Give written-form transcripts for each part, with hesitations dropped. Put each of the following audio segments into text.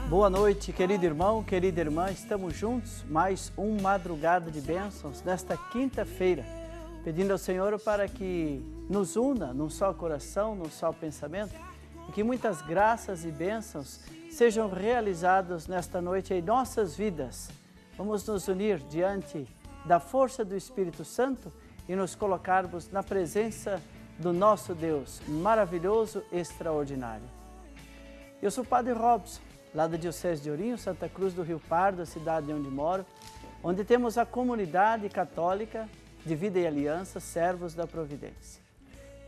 Boa noite, querido irmão, querida irmã. Estamos juntos, mais uma madrugada de bênçãos nesta quinta-feira, pedindo ao Senhor para que nos una num só coração, num só pensamento, e que muitas graças e bênçãos sejam realizadas nesta noite em nossas vidas. Vamos nos unir diante da força do Espírito Santo e nos colocarmos na presença do nosso Deus maravilhoso, extraordinário. Eu sou o Padre Robson, lá da Diocese de Ourinhos, Santa Cruz do Rio Pardo, a cidade onde moro, onde temos a comunidade católica de Vida e Aliança, Servos da Providência.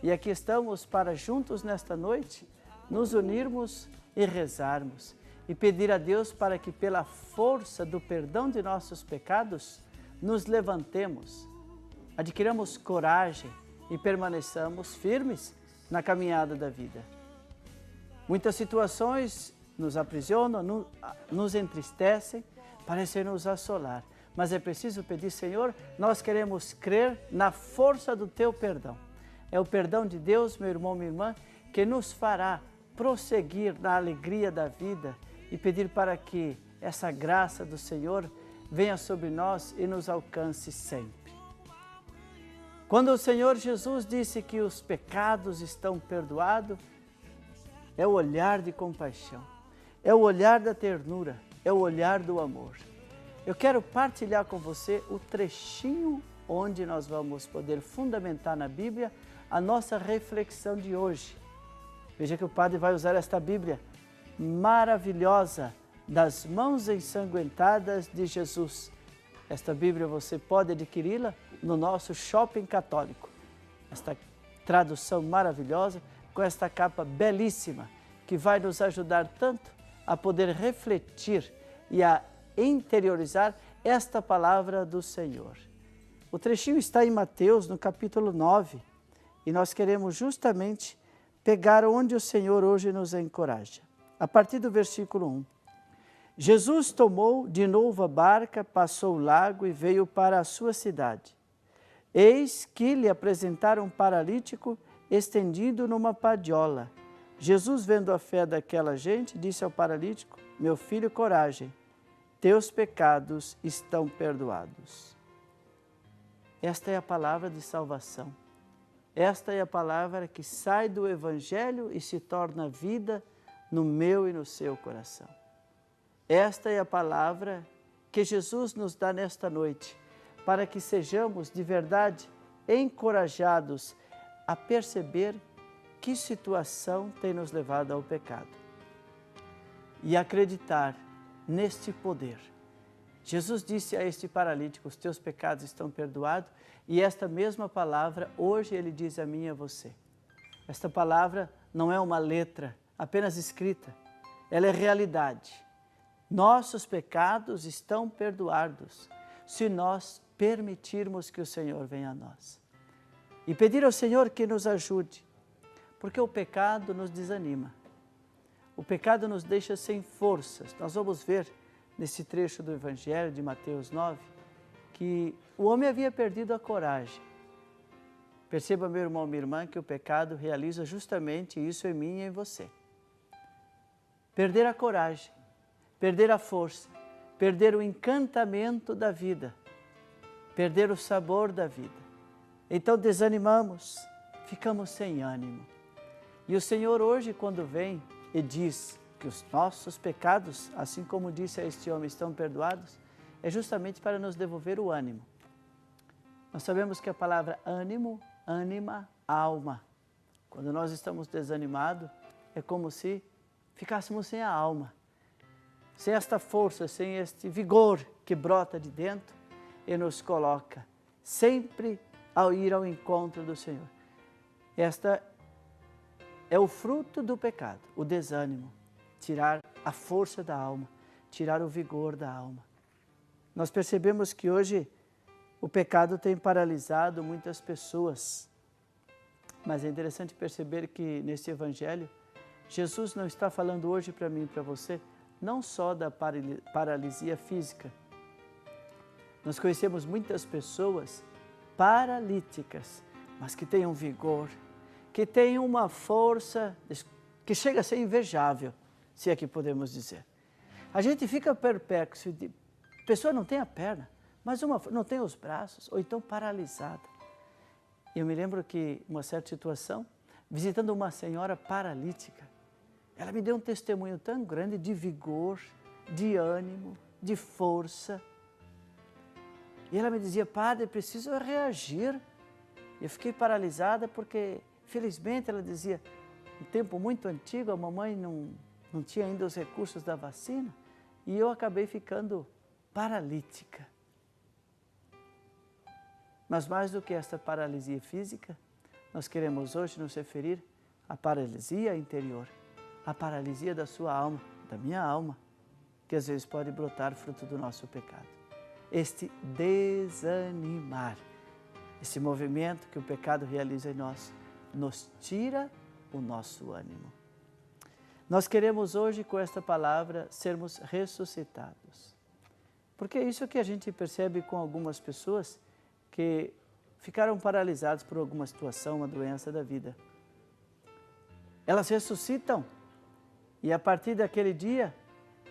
E aqui estamos para juntos nesta noite nos unirmos e rezarmos e pedir a Deus para que pela força do perdão de nossos pecados nos levantemos, adquiramos coragem e permaneçamos firmes na caminhada da vida. Muitas situações nos aprisionam, nos entristecem, parecem nos assolar. Mas é preciso pedir, Senhor, nós queremos crer na força do Teu perdão. É o perdão de Deus, meu irmão, minha irmã, que nos fará prosseguir na alegria da vida e pedir para que essa graça do Senhor venha sobre nós e nos alcance sempre. Quando o Senhor Jesus disse que os pecados estão perdoados, é o olhar de compaixão, é o olhar da ternura, é o olhar do amor. Eu quero partilhar com você o trechinho onde nós vamos poder fundamentar na Bíblia a nossa reflexão de hoje. Veja que o Padre vai usar esta Bíblia maravilhosa das mãos ensanguentadas de Jesus. Esta Bíblia você pode adquiri-la no nosso shopping católico. Esta tradução maravilhosa, com esta capa belíssima, que vai nos ajudar tanto a poder refletir e a interiorizar esta palavra do Senhor. O trechinho está em Mateus, no capítulo 9, e nós queremos justamente pegar onde o Senhor hoje nos encoraja. A partir do versículo 1. Jesus tomou de novo a barca, passou o lago e veio para a sua cidade. Eis que lhe apresentaram um paralítico estendido numa padiola. Jesus, vendo a fé daquela gente, disse ao paralítico: meu filho, coragem, teus pecados estão perdoados. Esta é a palavra de salvação. Esta é a palavra que sai do Evangelho e se torna vida no meu e no seu coração. Esta é a palavra que Jesus nos dá nesta noite, para que sejamos de verdade encorajados a perceber que situação tem nos levado ao pecado e acreditar neste poder. Jesus disse a este paralítico: os teus pecados estão perdoados, e esta mesma palavra hoje ele diz a mim e a você. Esta palavra não é uma letra apenas escrita, ela é realidade. Nossos pecados estão perdoados se nós permitirmos que o Senhor venha a nós. E pedir ao Senhor que nos ajude, porque o pecado nos desanima. O pecado nos deixa sem forças. Nós vamos ver nesse trecho do Evangelho de Mateus 9, que o homem havia perdido a coragem. Perceba, meu irmão, minha irmã, que o pecado realiza justamente isso em mim e em você. Perder a coragem, perder a força, perder o encantamento da vida, perder o sabor da vida. Então desanimamos, ficamos sem ânimo. E o Senhor hoje, quando vem e diz que os nossos pecados, assim como disse a este homem, estão perdoados, é justamente para nos devolver o ânimo. Nós sabemos que a palavra ânimo, anima, alma. Quando nós estamos desanimados, é como se ficássemos sem a alma, sem esta força, sem este vigor que brota de dentro e nos coloca sempre ao ir ao encontro do Senhor. Esta é o fruto do pecado, o desânimo, tirar a força da alma, tirar o vigor da alma. Nós percebemos que hoje o pecado tem paralisado muitas pessoas, mas é interessante perceber que nesse Evangelho, Jesus não está falando hoje para mim e para você, não só da paralisia física. Nós conhecemos muitas pessoas paralíticas, mas que têm um vigor, que têm uma força que chega a ser invejável. se é que podemos dizer. A gente fica perplexo, a pessoa não tem a perna, mas não tem os braços, ou então paralisada. Eu me lembro que, uma certa situação, visitando uma senhora paralítica, ela me deu um testemunho tão grande de vigor, de ânimo, de força. E ela me dizia, padre, preciso reagir. Eu fiquei paralisada porque, felizmente, ela dizia, um tempo muito antigo, a mamãe não tinha ainda os recursos da vacina, e eu acabei ficando paralítica. Mas mais do que esta paralisia física, nós queremos hoje nos referir à paralisia interior, à paralisia da sua alma, da minha alma, que às vezes pode brotar fruto do nosso pecado. Este desanimar, esse movimento que o pecado realiza em nós, nos tira o nosso ânimo. Nós queremos hoje, com esta palavra, sermos ressuscitados. Porque é isso que a gente percebe com algumas pessoas que ficaram paralisadas por alguma situação, uma doença da vida. Elas ressuscitam e a partir daquele dia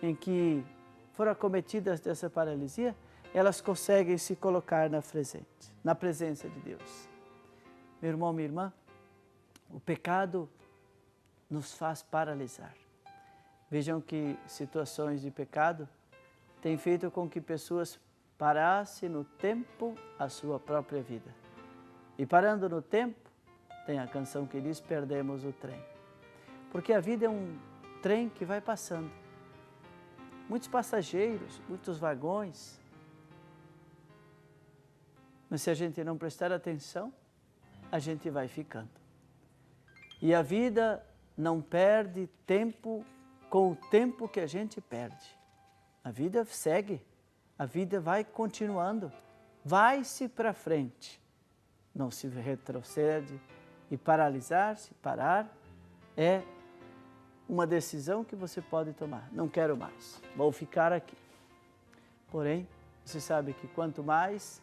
em que foram acometidas dessa paralisia, elas conseguem se colocar na presença de Deus. Meu irmão, minha irmã, o pecado nos faz paralisar. Vejam que situações de pecado têm feito com que pessoas parassem no tempo a sua própria vida. E parando no tempo, tem a canção que diz, perdemos o trem. Porque a vida é um trem que vai passando. Muitos passageiros, muitos vagões. Mas se a gente não prestar atenção, a gente vai ficando. E a vida não perde tempo com o tempo que a gente perde. A vida segue, a vida vai continuando, vai-se para frente. Não se retrocede e paralisar-se, parar, é uma decisão que você pode tomar. Não quero mais, vou ficar aqui. Porém, você sabe que quanto mais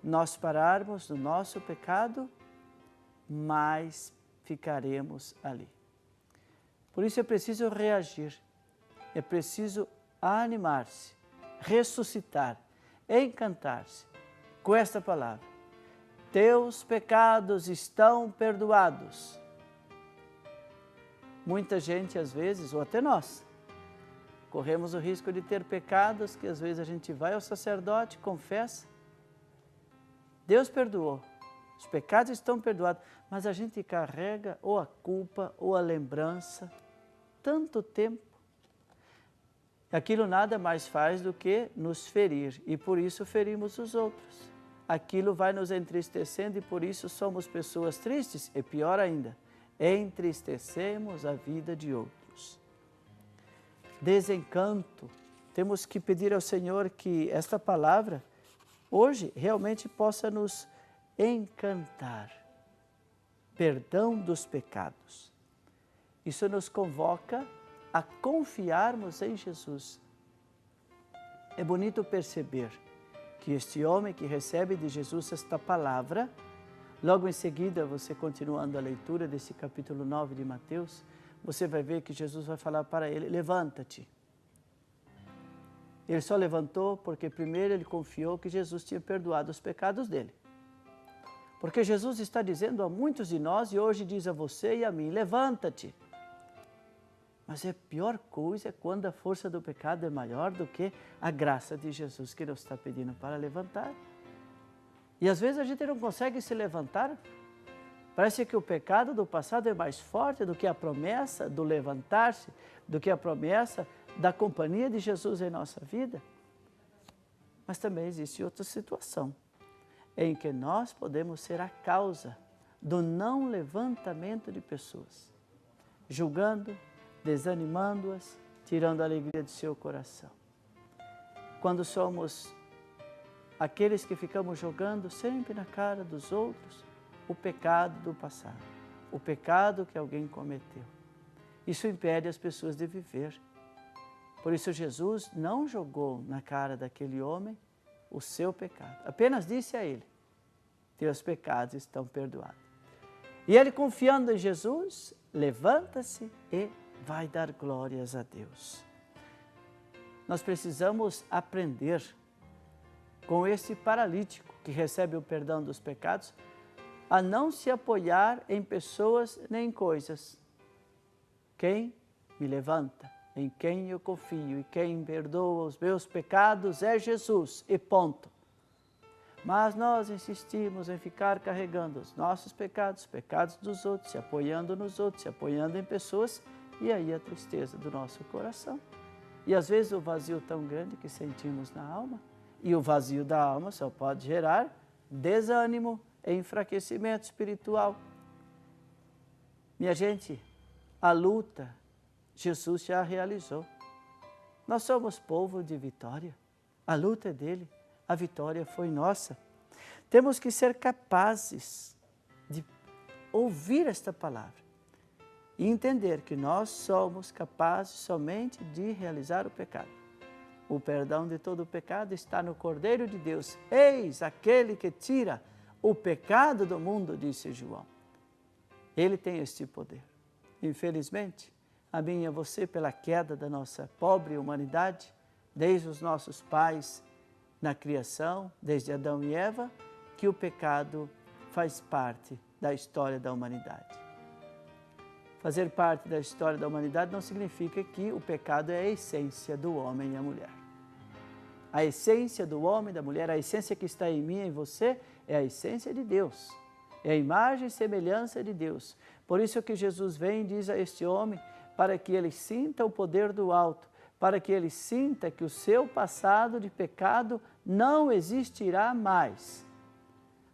nós pararmos no nosso pecado, mais ficaremos ali. Por isso é preciso reagir, é preciso animar-se, ressuscitar, encantar-se com esta palavra. Teus pecados estão perdoados. Muita gente, às vezes, ou até nós, corremos o risco de ter pecados que às vezes a gente vai ao sacerdote, confessa. Deus perdoou, os pecados estão perdoados, mas a gente carrega ou a culpa ou a lembrança tanto tempo. Aquilo nada mais faz do que nos ferir e por isso ferimos os outros. Aquilo vai nos entristecendo e por isso somos pessoas tristes e pior ainda, entristecemos a vida de outros. Desencanto. Temos que pedir ao Senhor que esta palavra hoje realmente possa nos encantar. Perdão dos pecados. Isso nos convoca a confiarmos em Jesus. É bonito perceber que este homem que recebe de Jesus esta palavra, logo em seguida, você continuando a leitura desse capítulo 9 de Mateus, você vai ver que Jesus vai falar para ele, levanta-te. Ele só levantou porque primeiro ele confiou que Jesus tinha perdoado os pecados dele. Porque Jesus está dizendo a muitos de nós e hoje diz a você e a mim, levanta-te. Mas a pior coisa é quando a força do pecado é maior do que a graça de Jesus que nos está pedindo para levantar. E às vezes a gente não consegue se levantar. Parece que o pecado do passado é mais forte do que a promessa do levantar-se, do que a promessa da companhia de Jesus em nossa vida. Mas também existe outra situação, em que nós podemos ser a causa do não levantamento de pessoas, julgando, desanimando-as, tirando a alegria de seu coração. Quando somos aqueles que ficamos jogando sempre na cara dos outros o pecado do passado, o pecado que alguém cometeu. Isso impede as pessoas de viver. Por isso Jesus não jogou na cara daquele homem o seu pecado. Apenas disse a ele, teus pecados estão perdoados. E ele confiando em Jesus, levanta-se e vai dar glórias a Deus. Nós precisamos aprender com esse paralítico que recebe o perdão dos pecados a não se apoiar em pessoas nem em coisas. Quem me levanta, em quem eu confio e quem perdoa os meus pecados é Jesus, e ponto. Mas nós insistimos em ficar carregando os nossos pecados, pecados dos outros, se apoiando nos outros, se apoiando em pessoas, e aí a tristeza do nosso coração. E às vezes o vazio tão grande que sentimos na alma, e o vazio da alma só pode gerar desânimo, enfraquecimento espiritual. Minha gente, a luta Jesus já realizou. Nós somos povo de vitória. A luta é dele, a vitória foi nossa. Temos que ser capazes de ouvir esta palavra e entender que nós somos capazes somente de realizar o pecado. O perdão de todo o pecado está no Cordeiro de Deus. Eis aquele que tira o pecado do mundo, disse João. Ele tem este poder. Infelizmente, a mim e a você, pela queda da nossa pobre humanidade, desde os nossos pais na criação, desde Adão e Eva, que o pecado faz parte da história da humanidade. Fazer parte da história da humanidade não significa que o pecado é a essência do homem e a mulher. A essência do homem e da mulher, a essência que está em mim e em você, é a essência de Deus. É a imagem e semelhança de Deus. Por isso que Jesus vem e diz a este homem, para que ele sinta o poder do alto, para que ele sinta que o seu passado de pecado não existirá mais.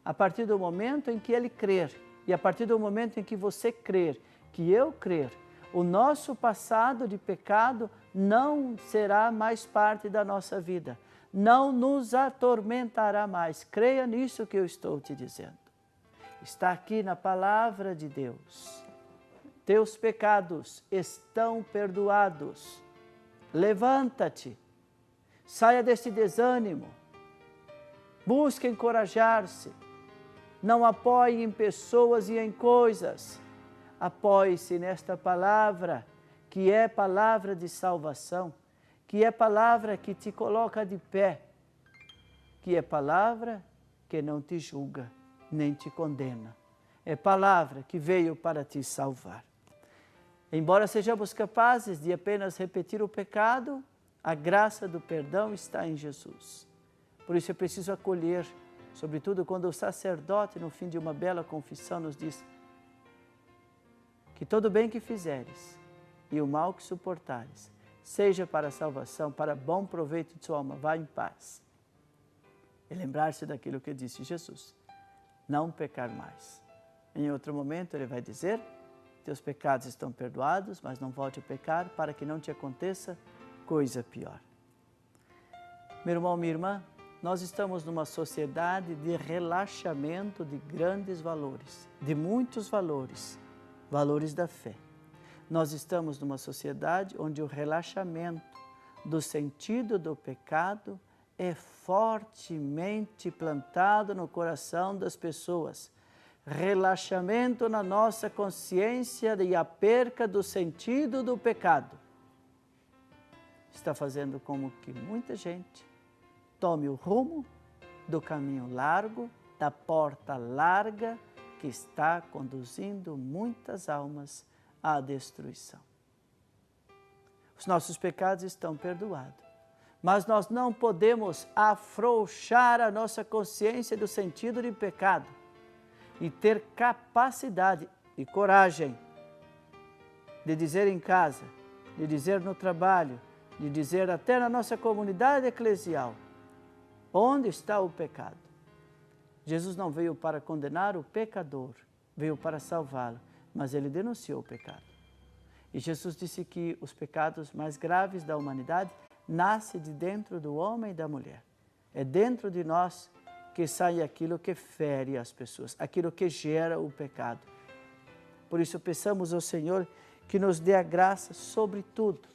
A partir do momento em que ele crer, e a partir do momento em que você crer, que eu crer, o nosso passado de pecado não será mais parte da nossa vida, não nos atormentará mais. Creia nisso que eu estou te dizendo. Está aqui na palavra de Deus. Teus pecados estão perdoados. Levanta-te, saia deste desânimo, busque encorajar-se, não apoie em pessoas e em coisas. Apoie-se nesta palavra, que é palavra de salvação, que é palavra que te coloca de pé, que é palavra que não te julga, nem te condena. É palavra que veio para te salvar. Embora sejamos capazes de apenas repetir o pecado, a graça do perdão está em Jesus. Por isso é preciso acolher, sobretudo quando o sacerdote, no fim de uma bela confissão, nos diz que todo bem que fizeres e o mal que suportares, seja para a salvação, para bom proveito de sua alma, vá em paz. E lembrar-se daquilo que disse Jesus, não pecar mais. Em outro momento ele vai dizer, teus pecados estão perdoados, mas não volte a pecar para que não te aconteça coisa pior. Meu irmão, minha irmã, nós estamos numa sociedade de relaxamento de grandes valores, de muitos valores, valores da fé. Nós estamos numa sociedade onde o relaxamento do sentido do pecado é fortemente plantado no coração das pessoas. Relaxamento na nossa consciência e a perca do sentido do pecado está fazendo com que muita gente tome o rumo do caminho largo, da porta larga, que está conduzindo muitas almas à destruição. Os nossos pecados estão perdoados, mas nós não podemos afrouxar a nossa consciência do sentido de pecado e ter capacidade e coragem de dizer em casa, de dizer no trabalho, de dizer até na nossa comunidade eclesial, onde está o pecado? Jesus não veio para condenar o pecador, veio para salvá-lo, mas ele denunciou o pecado. E Jesus disse que os pecados mais graves da humanidade nascem de dentro do homem e da mulher. É dentro de nós que sai aquilo que fere as pessoas, aquilo que gera o pecado. Por isso peçamos ao Senhor que nos dê a graça, sobretudo,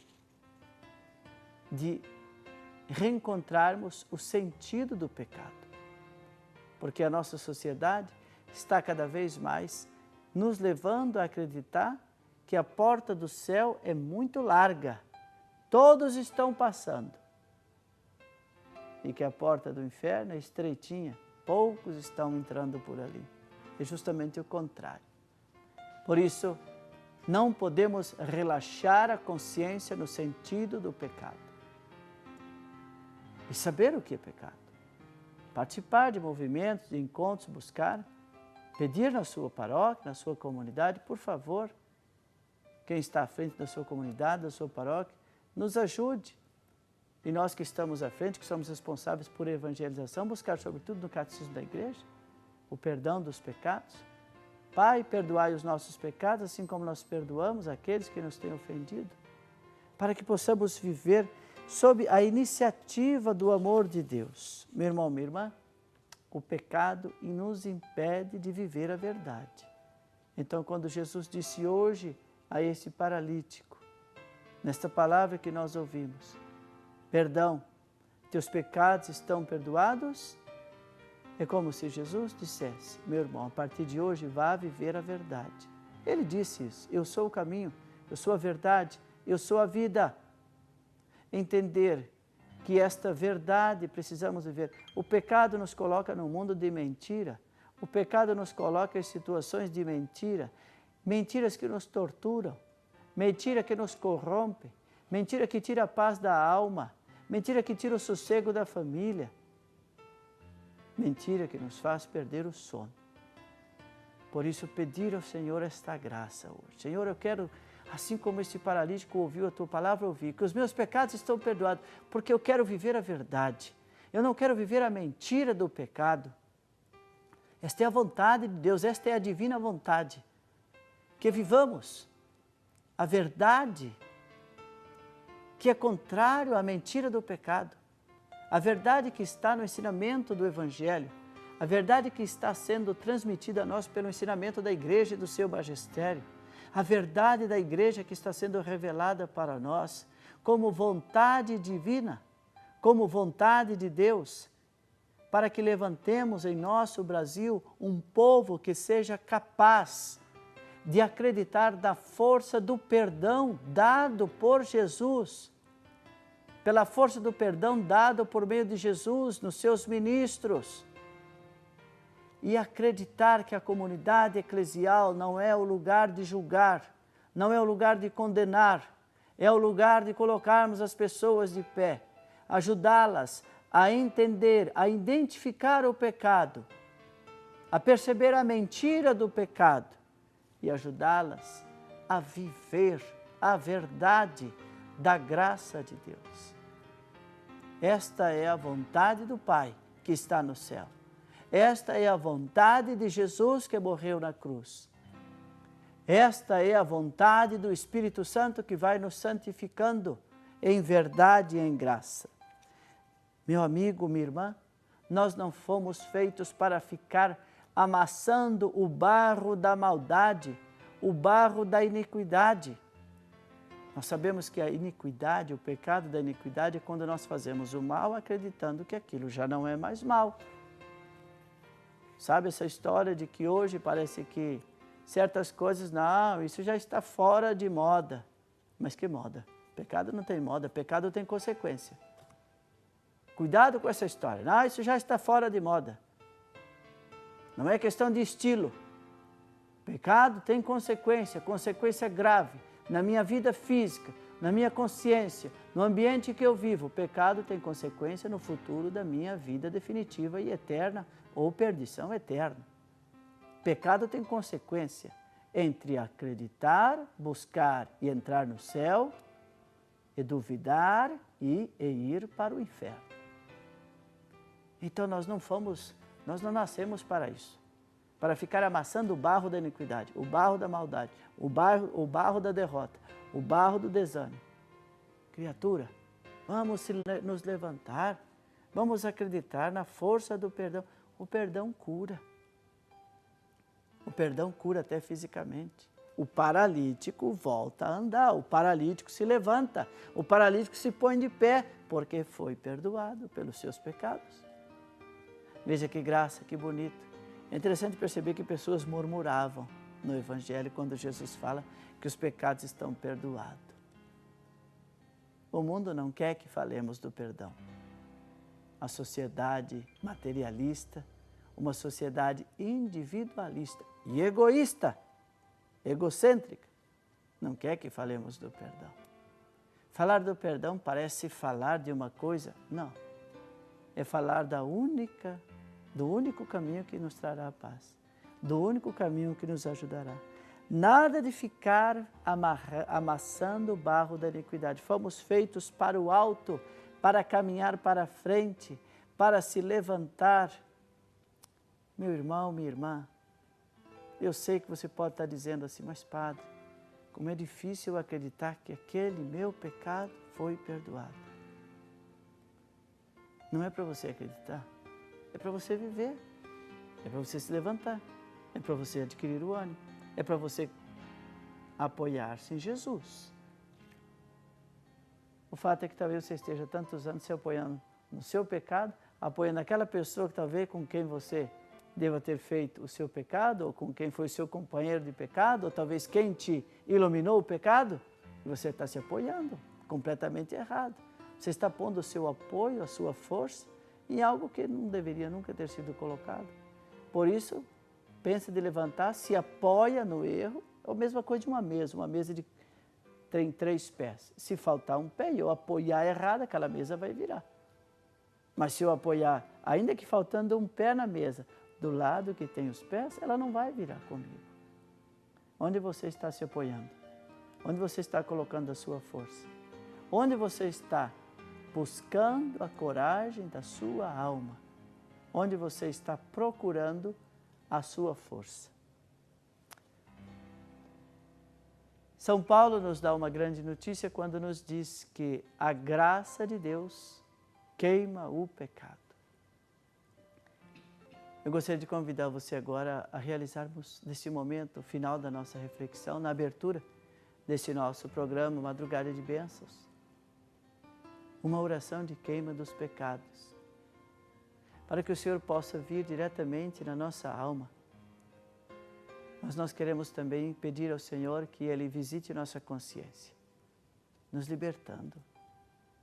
de reencontrarmos o sentido do pecado. Porque a nossa sociedade está cada vez mais nos levando a acreditar que a porta do céu é muito larga, todos estão passando, e que a porta do inferno é estreitinha, poucos estão entrando por ali. É justamente o contrário. Por isso, não podemos relaxar a consciência no sentido do pecado. E saber o que é pecado. Participar de movimentos, de encontros, buscar, pedir na sua paróquia, na sua comunidade, por favor, quem está à frente da sua comunidade, da sua paróquia, nos ajude. E nós que estamos à frente, que somos responsáveis por evangelização, buscar sobretudo no catecismo da igreja, o perdão dos pecados. Pai, perdoai os nossos pecados, assim como nós perdoamos aqueles que nos têm ofendido, para que possamos viver sob a iniciativa do amor de Deus. Meu irmão, minha irmã, o pecado nos impede de viver a verdade. Então, quando Jesus disse hoje a esse paralítico, nesta palavra que nós ouvimos, perdão, teus pecados estão perdoados, é como se Jesus dissesse, meu irmão, a partir de hoje vá viver a verdade. Ele disse isso, eu sou o caminho, eu sou a verdade, eu sou a vida. Entender que esta verdade precisamos viver. O pecado nos coloca num mundo de mentira, o pecado nos coloca em situações de mentira, mentiras que nos torturam, mentira que nos corrompe, mentira que tira a paz da alma, mentira que tira o sossego da família, mentira que nos faz perder o sono. Por isso, pedir ao Senhor esta graça hoje. Senhor, eu quero, assim como este paralítico ouviu a Tua palavra, ouvir, que os meus pecados estão perdoados, porque eu quero viver a verdade. Eu não quero viver a mentira do pecado. Esta é a vontade de Deus, esta é a divina vontade. Que vivamos a verdade, que é contrário à mentira do pecado. A verdade que está no ensinamento do Evangelho, a verdade que está sendo transmitida a nós pelo ensinamento da Igreja e do seu magistério, a verdade da Igreja que está sendo revelada para nós como vontade divina, como vontade de Deus, para que levantemos em nosso Brasil um povo que seja capaz de acreditar na força do perdão dado por Jesus, pela força do perdão dado por meio de Jesus nos seus ministros, e acreditar que a comunidade eclesial não é o lugar de julgar, não é o lugar de condenar, é o lugar de colocarmos as pessoas de pé, ajudá-las a entender, a identificar o pecado, a perceber a mentira do pecado e ajudá-las a viver a verdade da graça de Deus. Esta é a vontade do Pai que está no céu. Esta é a vontade de Jesus que morreu na cruz. Esta é a vontade do Espírito Santo que vai nos santificando em verdade e em graça. Meu amigo, minha irmã, nós não fomos feitos para ficar amassando o barro da maldade, o barro da iniquidade. Nós sabemos que a iniquidade, o pecado da iniquidade é quando nós fazemos o mal acreditando que aquilo já não é mais mal. Sabe essa história de que hoje parece que certas coisas, não, isso já está fora de moda. Mas que moda? Pecado não tem moda, pecado tem consequência. Cuidado com essa história. Não, isso já está fora de moda. Não é questão de estilo. Pecado tem consequência, consequência grave. Na minha vida física, na minha consciência, no ambiente que eu vivo, o pecado tem consequência no futuro da minha vida definitiva e eterna ou perdição eterna. Pecado tem consequência entre acreditar, buscar e entrar no céu, e duvidar e ir para o inferno. Então nós não nascemos para isso. Para ficar amassando o barro da iniquidade, o barro da maldade, o barro da derrota, o barro do desânimo. Criatura, vamos nos levantar, vamos acreditar na força do perdão. O perdão cura. O perdão cura até fisicamente. O paralítico volta a andar, o paralítico se levanta, o paralítico se põe de pé, porque foi perdoado pelos seus pecados. Veja que graça, que bonito. É interessante perceber que pessoas murmuravam, no Evangelho quando Jesus fala que os pecados estão perdoados. O mundo não quer que falemos do perdão. A sociedade materialista, uma sociedade individualista e egoísta, egocêntrica, não quer que falemos do perdão. Falar do perdão parece falar de uma coisa, não. É falar do único caminho que nos trará a paz, do único caminho que nos ajudará. Nada de ficar amassando o barro da iniquidade. Fomos feitos para o alto, para caminhar para a frente, para se levantar. Meu irmão, minha irmã, eu sei que você pode estar dizendo assim, mas padre, como é difícil acreditar que aquele meu pecado foi perdoado. Não é para você acreditar, é para você viver, é para você se levantar, é para você adquirir o ânimo, é para você apoiar-se em Jesus. O fato é que talvez você esteja tantos anos se apoiando no seu pecado, apoiando aquela pessoa que talvez com quem você deva ter feito o seu pecado, ou com quem foi seu companheiro de pecado, ou talvez quem te iluminou o pecado, e você está se apoiando completamente errado. Você está pondo o seu apoio, a sua força, em algo que não deveria nunca ter sido colocado. Por isso, pensa de levantar, se apoia no erro, é a mesma coisa de uma mesa tem 3 pés. Se faltar um pé e eu apoiar errado, aquela mesa vai virar. Mas se eu apoiar, ainda que faltando um pé na mesa, do lado que tem os pés, ela não vai virar comigo. Onde você está se apoiando? Onde você está colocando a sua força? Onde você está buscando a coragem da sua alma? Onde você está procurando a sua força? São Paulo nos dá uma grande notícia quando nos diz que a graça de Deus queima o pecado. Eu gostaria de convidar você agora a realizarmos nesse momento final da nossa reflexão, na abertura desse nosso programa Madrugada de Bênçãos, uma oração de queima dos pecados, para que o Senhor possa vir diretamente na nossa alma. Mas nós queremos também pedir ao Senhor que Ele visite nossa consciência, nos libertando,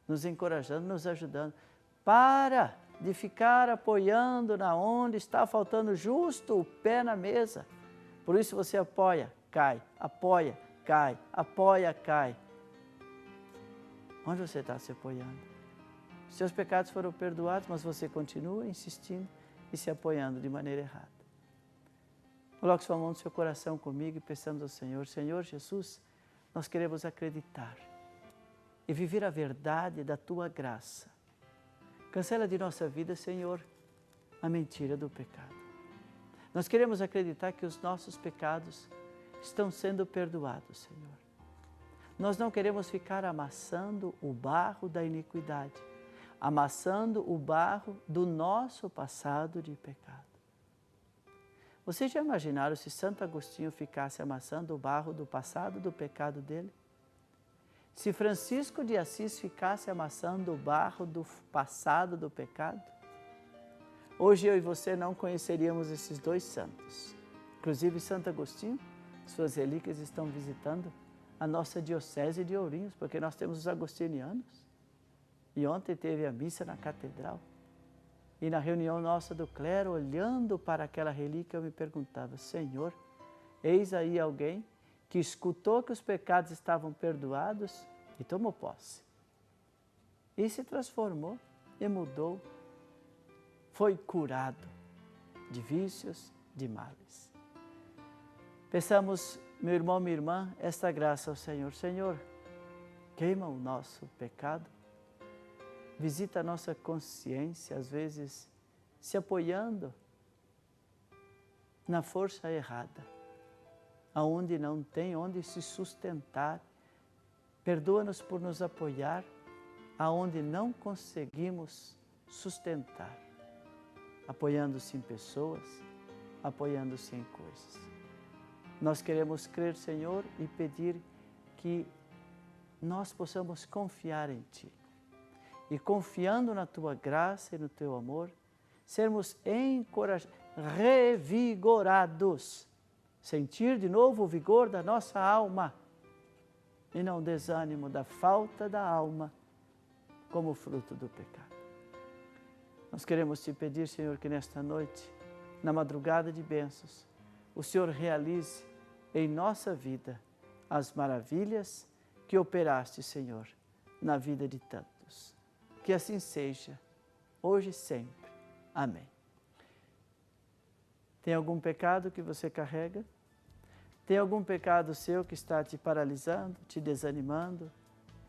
nos encorajando, nos ajudando. Para de ficar apoiando na onde está faltando justo o pé na mesa. Por isso você apoia, cai, apoia, cai, apoia, cai. Onde você está se apoiando? Seus pecados foram perdoados, mas você continua insistindo e se apoiando de maneira errada. Coloque sua mão no seu coração comigo e pensando ao Senhor, Senhor Jesus, nós queremos acreditar e viver a verdade da Tua graça. Cancela de nossa vida, Senhor, a mentira do pecado. Nós queremos acreditar que os nossos pecados estão sendo perdoados, Senhor. Nós não queremos ficar amassando o barro da iniquidade, amassando o barro do nosso passado de pecado. Vocês já imaginaram se Santo Agostinho ficasse amassando o barro do passado do pecado dele? Se Francisco de Assis ficasse amassando o barro do passado do pecado? Hoje eu e você não conheceríamos esses 2 santos. Inclusive Santo Agostinho, suas relíquias estão visitando a nossa diocese de Ourinhos, porque nós temos os agostinianos. E ontem teve a missa na catedral. E na reunião nossa do clero, olhando para aquela relíquia, eu me perguntava, Senhor, eis aí alguém que escutou que os pecados estavam perdoados e tomou posse. E se transformou e mudou. Foi curado de vícios, de males. Peçamos, meu irmão, minha irmã, esta graça ao Senhor. Senhor, queima o nosso pecado, visita a nossa consciência, às vezes se apoiando na força errada, aonde não tem onde se sustentar. Perdoa-nos por nos apoiar aonde não conseguimos sustentar, apoiando-se em pessoas, apoiando-se em coisas. Nós queremos crer, Senhor, e pedir que nós possamos confiar em Ti. E confiando na Tua graça e no Teu amor, sermos encorajados, revigorados, sentir de novo o vigor da nossa alma e não o desânimo da falta da alma como fruto do pecado. Nós queremos te pedir, Senhor, que nesta noite, na madrugada de bênçãos, o Senhor realize em nossa vida as maravilhas que operaste, Senhor, na vida de tantos. Que assim seja, hoje e sempre. Amém. Tem algum pecado que você carrega? Tem algum pecado seu que está te paralisando, te desanimando?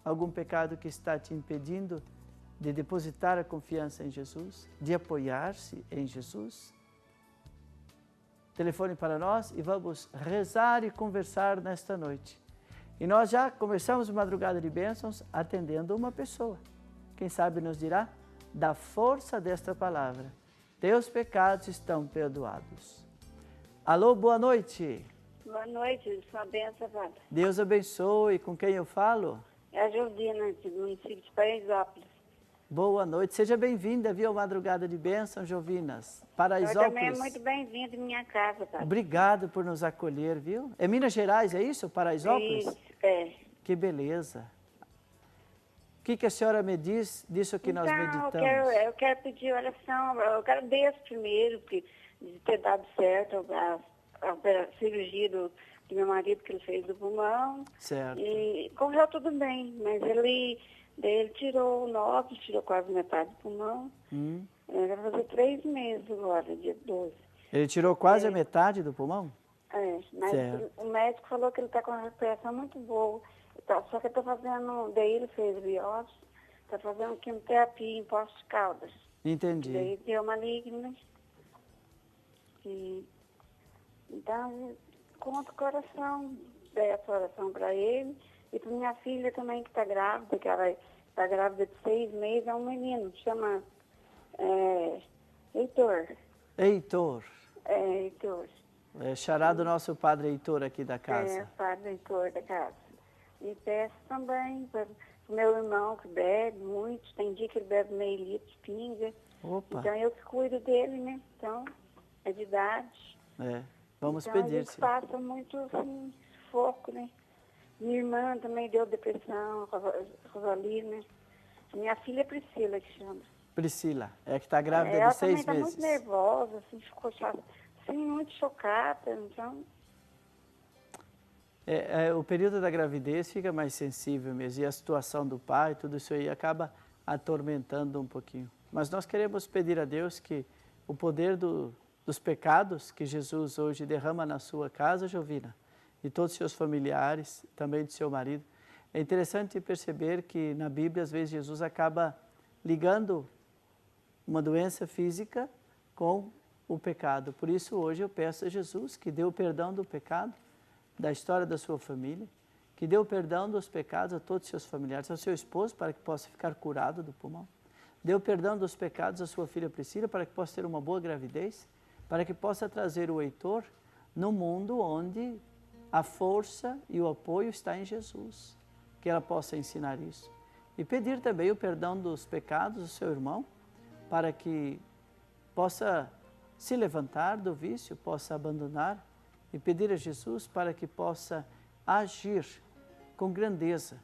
Algum pecado que está te impedindo de depositar a confiança em Jesus, de apoiar-se em Jesus? Telefone para nós e vamos rezar e conversar nesta noite. E nós já começamos a madrugada de bênçãos atendendo uma pessoa. Quem sabe nos dirá da força desta palavra. Teus pecados estão perdoados. Alô, boa noite. Boa noite, sua bênção, Padre. Deus abençoe. Com quem eu falo? É a Jovina, do município de Paraisópolis. Boa noite. Seja bem-vinda, viu, Madrugada de Bênçãos, Jovinas. Eu Paraisópolis. também é muito bem-vindo em minha casa, Padre. Obrigado por nos acolher, viu? É Minas Gerais, é isso? Paraisópolis? Isso, é. Que beleza. O que a senhora me diz disso que nós meditamos? Eu quero pedir oração, eu quero Deus primeiro, de ter dado certo a cirurgia do meu marido, que ele fez do pulmão. Certo. E correu tudo bem, mas ele tirou o nódulo, tirou quase metade do pulmão. Vai fazer 3 meses agora, dia 12. Ele tirou quase a metade do pulmão? É, mas certo. O médico falou que ele está com uma recuperação muito boa. Só que eu estou fazendo, daí ele fez biópsia, está fazendo quimioterapia em Poços de Caldas. Entendi. Daí deu maligna. Então, conto o coração, dei essa oração para ele e para minha filha também que está grávida, que ela está grávida de 6 meses, é um menino, chama Heitor. Heitor. Heitor. É xará do nosso padre Heitor aqui da casa. É, padre Heitor da casa. E peço também para o meu irmão que bebe muito, tem dia que ele bebe meio litro de pinga. Opa. Então eu que cuido dele, né? Então, é de idade. Vamos então, pedir. A gente passa muito assim, foco, né? Minha irmã também deu depressão, Rosalina. Minha filha Priscila, que chama. Priscila, é que está grávida ela de 6 meses. Ela também meses. está muito nervosa, assim, ficou muito chocada, então... O período da gravidez fica mais sensível mesmo, e a situação do pai, tudo isso aí acaba atormentando um pouquinho. Mas nós queremos pedir a Deus que o poder dos pecados que Jesus hoje derrama na sua casa, Jovina, e todos os seus familiares, também do seu marido. É interessante perceber que na Bíblia, às vezes, Jesus acaba ligando uma doença física com o pecado. Por isso, hoje eu peço a Jesus que dê o perdão do pecado, da história da sua família, que dê o perdão dos pecados a todos os seus familiares, ao seu esposo, para que possa ficar curado do pulmão. Dê o perdão dos pecados à sua filha Priscila, para que possa ter uma boa gravidez, para que possa trazer o Heitor no mundo onde a força e o apoio está em Jesus, que ela possa ensinar isso. E pedir também o perdão dos pecados do seu irmão, para que possa se levantar do vício, possa abandonar, e pedir a Jesus para que possa agir com grandeza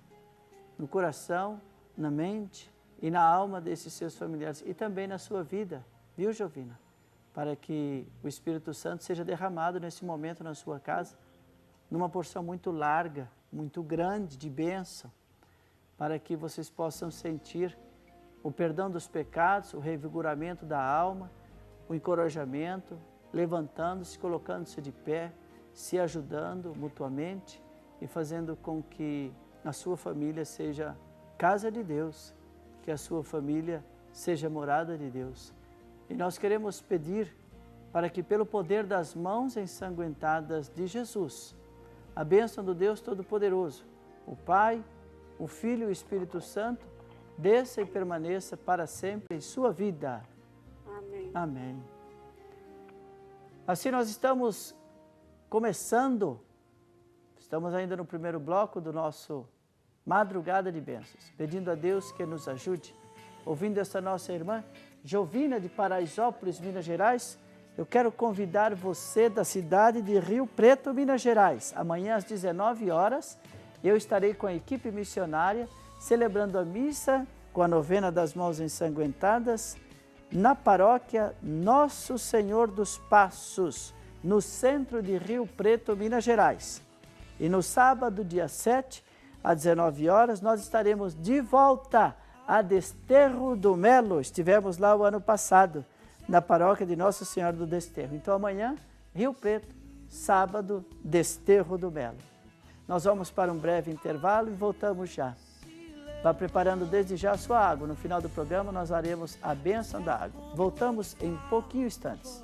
no coração, na mente e na alma desses seus familiares e também na sua vida, viu, Jovina? Para que o Espírito Santo seja derramado nesse momento na sua casa, numa porção muito larga, muito grande de bênção, para que vocês possam sentir o perdão dos pecados, o revigoramento da alma, o encorajamento, levantando-se, colocando-se de pé, se ajudando mutuamente e fazendo com que a sua família seja casa de Deus, que a sua família seja morada de Deus. E nós queremos pedir para que, pelo poder das mãos ensanguentadas de Jesus, a bênção do Deus Todo-Poderoso, o Pai, o Filho e o Espírito Santo, desça e permaneça para sempre em sua vida. Amém. Amém. Assim nós estamos começando, estamos ainda no primeiro bloco do nosso Madrugada de Bênçãos, pedindo a Deus que nos ajude, ouvindo essa nossa irmã Jovina de Paraisópolis, Minas Gerais. eu quero convidar você da cidade de Rio Preto, Minas Gerais. Amanhã às 19 horas, eu estarei com a equipe missionária celebrando a missa com a novena das mãos ensanguentadas na paróquia Nosso Senhor dos Passos, no centro de Rio Preto, Minas Gerais. E no sábado, dia 7, às 19 horas, nós estaremos de volta a Desterro do Melo. Estivemos lá o ano passado, na paróquia de Nossa Senhora do Desterro. Então amanhã, Rio Preto, sábado, Desterro do Melo. Nós vamos para um breve intervalo e voltamos já. Vá preparando desde já a sua água. No final do programa nós faremos a bênção da água. Voltamos em pouquinho instantes.